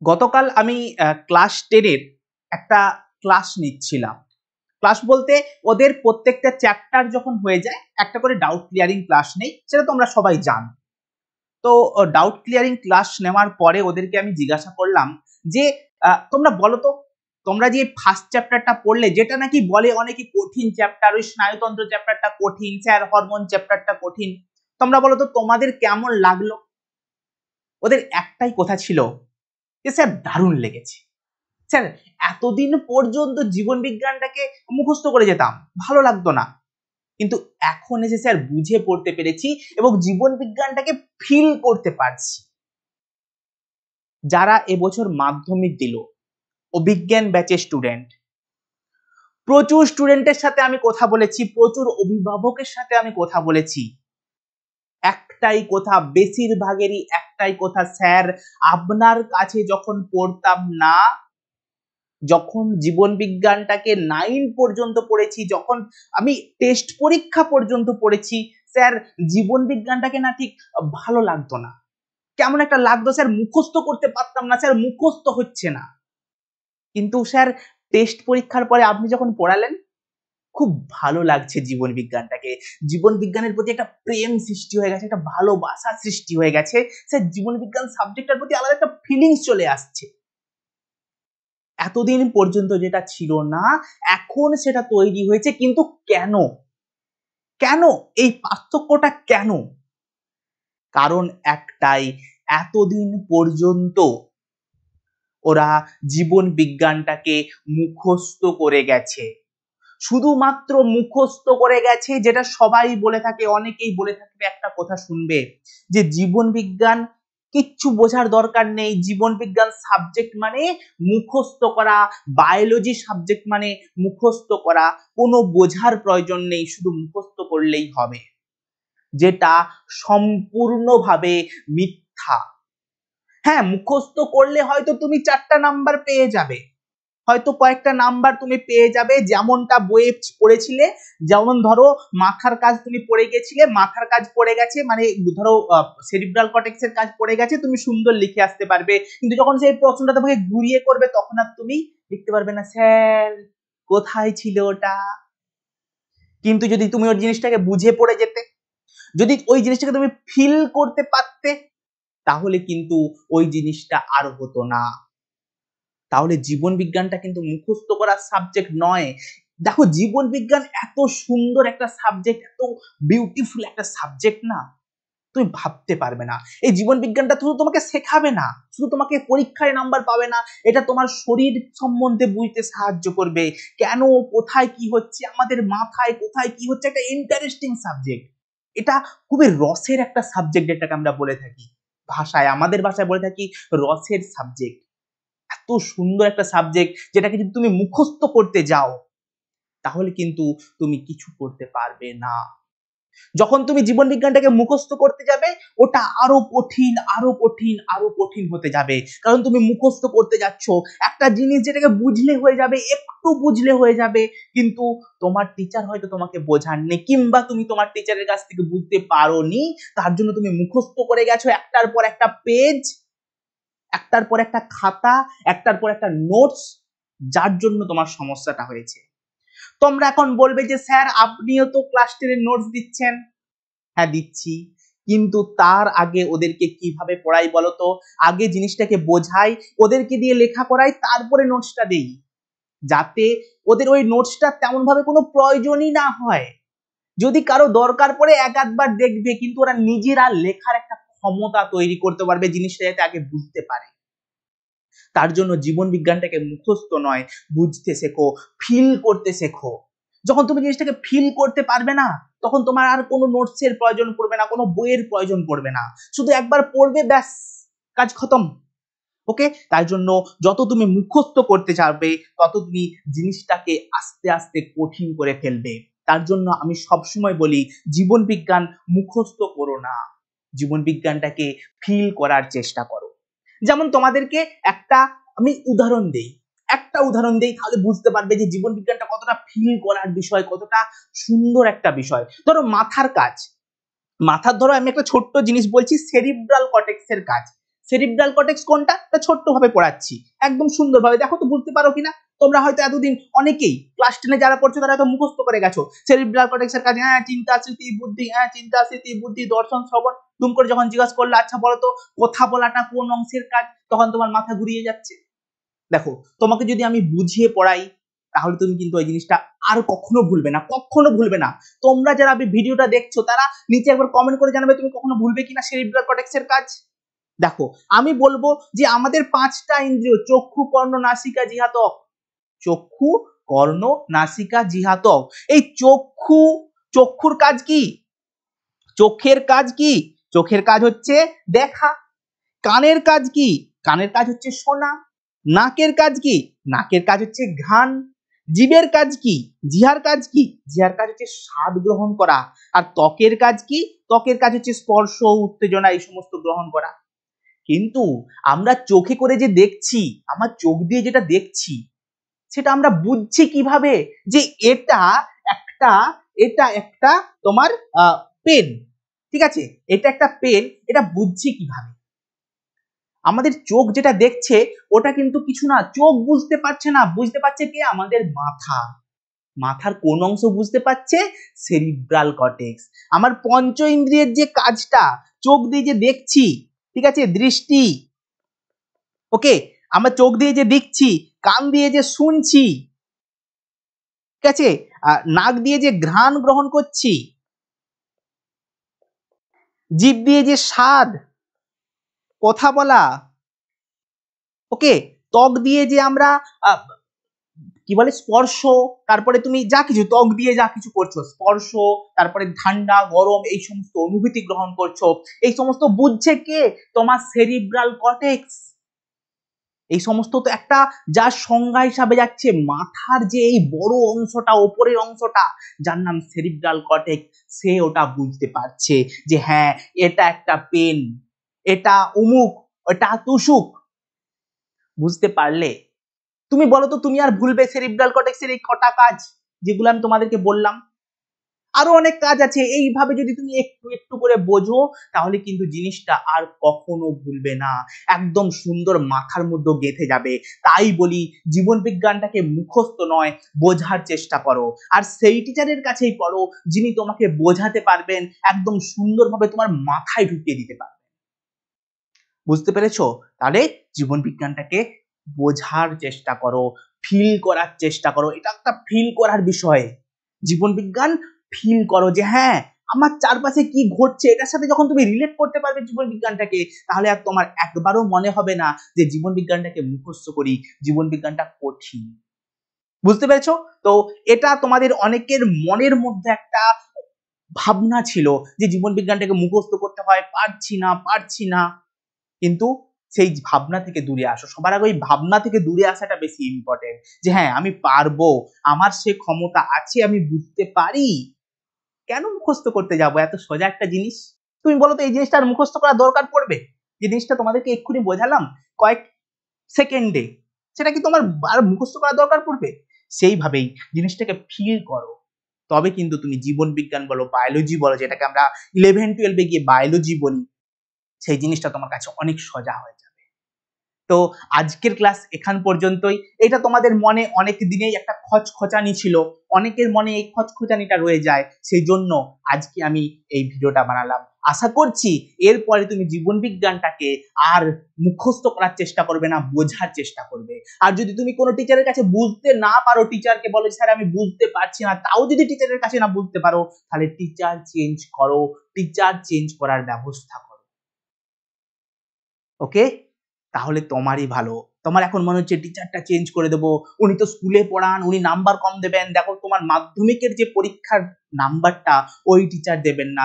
গতকাল আমি ক্লাস 10 এর একটা ক্লাস নিচ্ছিলাম। ক্লাস বলতে ওদের প্রত্যেকটা চ্যাপ্টার যখন হয়ে যায় একটা করে ডাউট ক্লিয়ারিং ক্লাস নেই, সেটা তোমরা সবাই জানো। তো ডাউট ক্লিয়ারিং ক্লাস নেওয়ার পরে ওদেরকে আমি জিজ্ঞাসা করলাম যে তোমরা বলো তো, তোমরা যে ফার্স্ট চ্যাপ্টারটা পড়লে, যেটা নাকি বলে অনেকে কঠিন চ্যাপ্টার, ওই স্নায়ুতন্ত্র চ্যাপ্টারটা কঠিন, স্যার হরমোন চ্যাপ্টারটা কঠিন, তোমরা বলো তো তোমাদের কেমন লাগলো? ওদের একটাই কথা ছিল যে স্যার দারুণ লেগেছে। স্যার এতদিন পর্যন্ত জীবন বিজ্ঞানটাকে মুখস্থ করে যেতাম, ভালো লাগতো না, কিন্তু এখন এসে স্যার বুঝে পড়তে পেরেছি এবং জীবন বিজ্ঞানটাকে ফিল করতে পারছি। যারা এবছর মাধ্যমিক দিল, অভিজ্ঞান ব্যাচের স্টুডেন্ট, প্রচুর স্টুডেন্টের সাথে আমি কথা বলেছি, প্রচুর অভিভাবকের সাথে আমি কথা বলেছি, একটাই কথা, বেশিরভাগেরই একটাই কথা, স্যার আপনার কাছে যখন পড়তাম না, যখন জীবন বিজ্ঞানটাকে 9 পর্যন্ত পড়েছি, যখন আমি টেস্ট পরীক্ষা পর্যন্ত পড়েছি, স্যার জীবন বিজ্ঞানটাকে না ঠিক ভালো লাগতো না, কেমন একটা লাগতো স্যার, মুখস্থ করতে পারতাম না স্যার, মুখস্থ হচ্ছে না। কিন্তু স্যার টেস্ট পরীক্ষার পরে আপনি যখন পড়ালেন, খুব ভালো লাগছে জীবন বিজ্ঞানটাকে, জীবন বিজ্ঞানের প্রতি একটা প্রেম সৃষ্টি হয়ে গেছে, একটা ভালোবাসা সৃষ্টি হয়ে গেছে স্যার, জীবন বিজ্ঞান সাবজেক্টের প্রতি আলাদা একটা ফিলিংস চলে আসছে। এতদিন পর্যন্ত যেটা ছিল না, এখন সেটা তৈরি হয়েছে। কিন্তু কেন? কেন এই পার্থক্যটা কেন? কারণ একটাই, এতদিন পর্যন্ত ওরা জীবন বিজ্ঞানটাকে মুখস্থ করে গেছে, শুধুমাত্র মুখস্থ করে গেছে। যেটা সবাই বলে থাকে, অনেকেই বলে থাকবে, একটা কথা শুনবে যে জীবন বিজ্ঞান কিচ্ছু বোঝার দরকার নেই, জীবন বিজ্ঞান সাবজেক্ট মানে মুখস্থ করা, বায়োলজি সাবজেক্ট মানে মুখস্থ করা, কোনো বোঝার প্রয়োজন নেই, শুধু মুখস্থ করলেই হবে। যেটা সম্পূর্ণভাবে মিথ্যা। হ্যাঁ, মুখস্থ করলে হয়তো তুমি 4টা নাম্বার পেয়ে যাবে, হয়তো কয়েকটা নাম্বার তুমি পেয়ে যাবে, যেমনটা বইয়ে পড়েছিলে। যেমন ধরো মাথার কাজ তুমি পড়ে গেছিলে, মাথার কাজ পড়ে গেছে, মানে ধরো সেরিব্রাল কর্টেক্সের কাজ পড়ে গেছে, তুমি সুন্দর লিখে আসতে পারবে। কিন্তু যখন সেই প্রশ্নটা তোমাকে ঘুরিয়ে করবে, তখন আর তুমি লিখতে পারবে না, স্যার কোথায় ছিল ওটা। কিন্তু যদি তুমি ওই জিনিসটাকে বুঝে পড়ে যেতে, যদি ওই জিনিসটাকে তুমি ফিল করতে পারতে, তাহলে কিন্তু ওই জিনিসটা আর হতো না। তাহলে জীবন বিজ্ঞানটা কিন্তু মুখস্থ করার সাবজেক্ট নয়। দেখো, জীবন বিজ্ঞান এত সুন্দর একটা সাবজেক্ট, এত বিউটিফুল একটা সাবজেক্ট না, তুমি ভাবতে পারবে না। এই জীবন বিজ্ঞানটা শুধু তোমাকে শেখাবে না, শুধু তোমাকে পরীক্ষায় নাম্বার পাবে না, এটা তোমার শরীর সম্বন্ধে বুঝতে সাহায্য করবে। কেন, কোথায় কি হচ্ছে, আমাদের মাথায় কোথায় কি হচ্ছে, একটা ইন্টারেস্টিং সাবজেক্ট। এটা খুবই রসের একটা সাবজেক্ট, যেটাকে আমরা বলে থাকি ভাষায়, আমাদের ভাষায় বলে থাকি রসের সাবজেক্ট। এত সুন্দর একটা সাবজেক্ট, যেটাকে যদি তুমি মুখস্থ করতে যাও, তাহলে কিন্তু তুমি কিছু করতে পারবে না। যখন তুমি জীবন বিজ্ঞানটাকে মুখস্থ করতে যাবে, ওটা আরো কঠিন, আরো কঠিন, আরো কঠিন হতে যাবে। কারণ তুমি মুখস্থ করতে যাচ্ছ একটা জিনিস, যেটাকে বুঝলে হয়ে যাবে, একটু বুঝলে হয়ে যাবে, কিন্তু তোমার টিচার হয়তো তোমাকে বোঝাননি, কিংবা তুমি তোমার টিচারের কাছ থেকে বুঝতে পারোনি, তার জন্য তুমি মুখস্থ করে গেছো একটার পর একটা পেজ, একটার পর একটা খাতা, একটার পর একটা নোটস, যার জন্য তোমার সমস্যাটা হয়েছে। তোমরা এখন বলবে যে স্যার আপনিও তো ক্লাস 10 এর নোটস দিচ্ছেন। হ্যাঁ দিচ্ছি, কিন্তু তার আগে ওদেরকে কিভাবে পড়াই বলতো? আগে জিনিসটাকে বোঝাই, ওদেরকে দিয়ে লেখা করাই, তারপরে নোটসটা দেই, যাতে ওদের ওই নোটসটা তেমন ভাবে কোনো প্রয়োজনই না হয়। যদি কারো দরকার পড়ে এক আধবার দেখবে, কিন্তু ওরা নিজেরা লেখার একটা ক্ষমতা তৈরি করতে পারবে, জিনিসটা যাতে আগে বুঝতে পারে। তার জন্য জীবন বিজ্ঞানটাকে মুখস্থ নয়, বুঝতে শেখো, ফিল করতে শেখো। যখন তুমি জিনিসটাকে ফিল করতে পারবে না, তখন তোমার আর কোনো নোটসের প্রয়োজন পড়বে না, কোনো বইয়ের প্রয়োজন পড়বে না, শুধু একবার পড়বে, ব্যাস, কাজ খতম। ওকে, তাই জন্য যত তুমি মুখস্থ করতে যাবে, তত তুমি জিনিসটাকে আস্তে আস্তে কঠিন করে ফেলবে। তার জন্য আমি সবসময় বলি, জীবন বিজ্ঞান মুখস্থ করো না, জীবন বিজ্ঞানটাকে ফিল করার চেষ্টা করো। যেমন তোমাদেরকে একটা আমি উদাহরণ দেই, একটা উদাহরণ দেই, তাহলে বুঝতে পারবে যে জীবন বিজ্ঞানটা কতটা ফিল করার বিষয়, কতটা সুন্দর একটা বিষয়। ধরো মাথার কাজ, মাথার, ধরো আমি একটা ছোট্ট জিনিস বলছি, সেরিব্রাল কর্টেক্সের কাজ। সেরিব্রাল কর্টেক্স কোনটা, তা ছোট্ট ভাবে পড়াচ্ছি, একদম সুন্দরভাবে দেখো তো বুঝতে পারো কিনা। তোমরা হয়তো এতদিন অনেকেই ক্লাস 10 যারা পড়ছো তারা হয়তো মুখস্থ করে গেছো সেরিব্রাল কর্টেক্সের কাজ, হ্যাঁ চিন্তা স্মৃতি বুদ্ধি, হ্যাঁ চিন্তা স্মৃতি বুদ্ধি দর্শন শ্রবণ। দুম করে যখন জিজ্ঞাসা করলে আচ্ছা বলো তো কথা বলাটা কোন অংশের কাজ, তখন তোমার মাথা ঘুরিয়ে যাচ্ছে। দেখো তোমাকে যদি আমি বুঝিয়ে পড়াই তাহলে তুমি কিন্তু ওই জিনিসটা আর কখনো ভুলবে না, কখনো ভুলবে না। তোমরা যারা ভিডিওটা দেখছো তারা নিচে একবার কমেন্ট করে জানাবে তুমি কখনো ভুলবে কিনা সেরিব্রাল কর্টেক্সের কাজ। দেখো আমি বলবো যে আমাদের 5টা ইন্দ্রিয় চক্ষু কর্ণ নাসিকা জিহ্বা ত্বক, চক্ষু কর্ণ নাসিকা জিহ্বা ত্বক, এই চক্ষুর কাজ কি, চোখের কাজ কি, চোখের কাজ হচ্ছে দেখা। কানের কাজ কি, কানের কাজ হচ্ছে শোনা। নাকের কাজ কি, নাকের কাজ হচ্ছে ঘ্রাণ। জিভের কাজ কি, জিহ্বার কাজ কি, জিহ্বার কাজ হচ্ছে স্বাদ গ্রহণ করা। আর ত্বকের কাজ কি, ত্বকের কাজ হচ্ছে স্পর্শ উত্তেজনা এই সমস্ত গ্রহণ করা। কিন্তু আমরা চোখে করে যে দেখছি, আমার চোখ দিয়ে যেটা দেখছি সেটা আমরা বুঝছি কিভাবে যে এটা একটা তোমার পেন, ঠিক আছে, এটা একটা পেন, এটা বুঝছি কিভাবে। আমাদের চোখ যেটা দেখছে ওটা কিন্তু কিছু না, চোখ বুঝতে পারছে না, বুঝতে পারছে কে, আমাদের মাথা। মাথার কোন অংশ বুঝতে পারছে, সেরিব্রাল কর্টেক্স। আমার পঞ্চ ইন্দ্রিয়ের যে কাজটা, চোখ দিয়ে যে দেখছি, ঠিক আছে, দৃষ্টি, ওকে, আমরা চোখ দিয়ে যে দেখছি, কান দিয়ে যে শুনছি, ঠিক আছে, নাক দিয়ে যে ঘ্রাণ গ্রহণ করছি, জিভ দিয়ে যে স্বাদ, কথা বলা, ওকে, ত্বক দিয়ে যে আমরা কি বলে স্পর্শ, তারপরে তুমি যা কিছু ত্বক দিয়ে যা কিছু করছো স্পর্শ, তারপরে ঠান্ডা গরম এই সমস্ত অনুভূতি গ্রহণ করছো, এই সমস্ত বুঝছে কে, তোমার সেরিব্রাল কর্টেক্স। এই সমস্ত তো একটা যার সংজ্ঞা হিসাবে যাচ্ছে মাথার যে এই বড় অংশটা, ওপরের অংশটা যার নাম সেরিব্রাল কর্টেক্স, সে ওটা বুঝতে পারছে যে হ্যাঁ এটা একটা পেন, এটা উমুক, এটা তুসুক। বুঝতে পারলে? তুমি বলো তো তুমি আর ভুলবে সেরিব্রাল কর্টেক্সের এই কটা কাজ যেগুলো আমি তোমাদেরকে বললাম? আরো অনেক কাজ আছে, এইভাবে যদি তুমি একটু একটু করে বোঝো তাহলে কিন্তু জিনিসটা আর কখনো ভুলবে না, একদম সুন্দর মাথার মধ্যে গেঁথে যাবে। তাই বলি জীবন বিজ্ঞানটাকে মুখস্থ নয়, বোঝার চেষ্টা করো। আর সেই টিচারের কাছেই পড়ো যিনি তোমাকে বোঝাতে পারবেন, একদম সুন্দরভাবে তোমার মাথায় ঢুকিয়ে দিতে পারবেন। বুঝতে পেরেছো? তাহলে জীবন বিজ্ঞানটাকে বোঝার চেষ্টা করো, ফিল করার চেষ্টা করো। এটা একটা ফিল করার বিষয়। জীবন বিজ্ঞান ফিল করো যে হ্যাঁ আমার চারপাশে কি ঘটছে, এটার সাথে যখন তুমি রিলেট করতে পারবে জীবন বিজ্ঞানটাকে, তাহলে আর তোমার একবারও মনে হবে না যে জীবন বিজ্ঞানটাকে মুখস্থ করি, জীবন বিজ্ঞানটা কঠিন। বুঝতে পেরেছো? তো এটা তোমাদের অনেকের মনের মধ্যে একটা ভাবনা ছিল যে জীবন বিজ্ঞানটাকে মুখস্থ করতে হয়, পারছি না। কিন্তু সেই ভাবনা থেকে দূরে আসো। সবার আগে ওই ভাবনা থেকে দূরে আসাটা বেশি ইম্পর্টেন্ট, যে হ্যাঁ আমি পারবো, আমার সে ক্ষমতা আছে, আমি বুঝতে পারি। কেন মুখস্থ করতে যাবো এত সোজা একটা জিনিস? তুমি বলো তো এই জিনিসটা আর মুখস্থ করার দরকার পড়বে? যে জিনিসটা তোমাদেরকে এক্ষুনি বোঝালাম কয়েক সেকেন্ডে, সেটা কি তোমার আর মুখস্থ করার দরকার পড়বে? সেইভাবেই জিনিসটাকে ফিল করো, তবে কিন্তু তুমি জীবন বিজ্ঞান বলো, বায়োলজি বলো, যেটাকে আমরা 11-12 গিয়ে বায়োলজি বলি, সেই জিনিসটা তোমার কাছে অনেক সোজা হয়ে যাবে। তো আজকের ক্লাস এখান পর্যন্তই। এটা তোমাদের মনে অনেক দিনেই একটা খচখচানি ছিল, অনেকের মনে এই খচখচানিটা রয়ে যায়, সেই জন্য আজকে আমি এই ভিডিওটা বানালাম। আশা করছি এরপরে তুমি জীবন বিজ্ঞানটাকে আর মুখস্থ করার চেষ্টা করবে না, বোঝার চেষ্টা করবে। আর যদি তুমি কোনো টিচারের কাছে বুঝতে না পারো, টিচারকে বলো স্যার আমি বুঝতে পারছি না, তাও যদি টিচারের কাছে না বুঝতে পারো, তাহলে টিচার চেঞ্জ করো, টিচার চেঞ্জ করার ব্যবস্থা করো। ওকে, তাহলে তোমারই ভালো। তোমার এখন মনে হচ্ছে টিচারটা চেঞ্জ করে দেবো, উনি তো স্কুলে পড়ান, উনি নাম্বার কম দেবেন। দেখো তোমার মাধ্যমিকের যে পরীক্ষার নাম্বারটা ওই টিচার দেবেন না,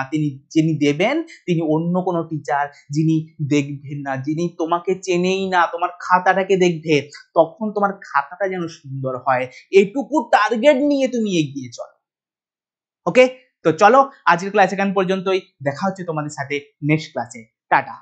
যিনি দেবেন তিনি অন্য কোনো টিচার, যিনি দেখবেন না, যিনি তোমাকে চেনেই না, তোমার খাতাটাকে দেখবে, তখন তোমার খাতাটা যেন সুন্দর হয়, এটুকু টার্গেট নিয়ে তুমি এগিয়ে চলো। ওকে, তো চলো আজকের ক্লাস এখান পর্যন্তই, দেখা হচ্ছে তোমাদের সাথে নেক্সট ক্লাসে। টাটা।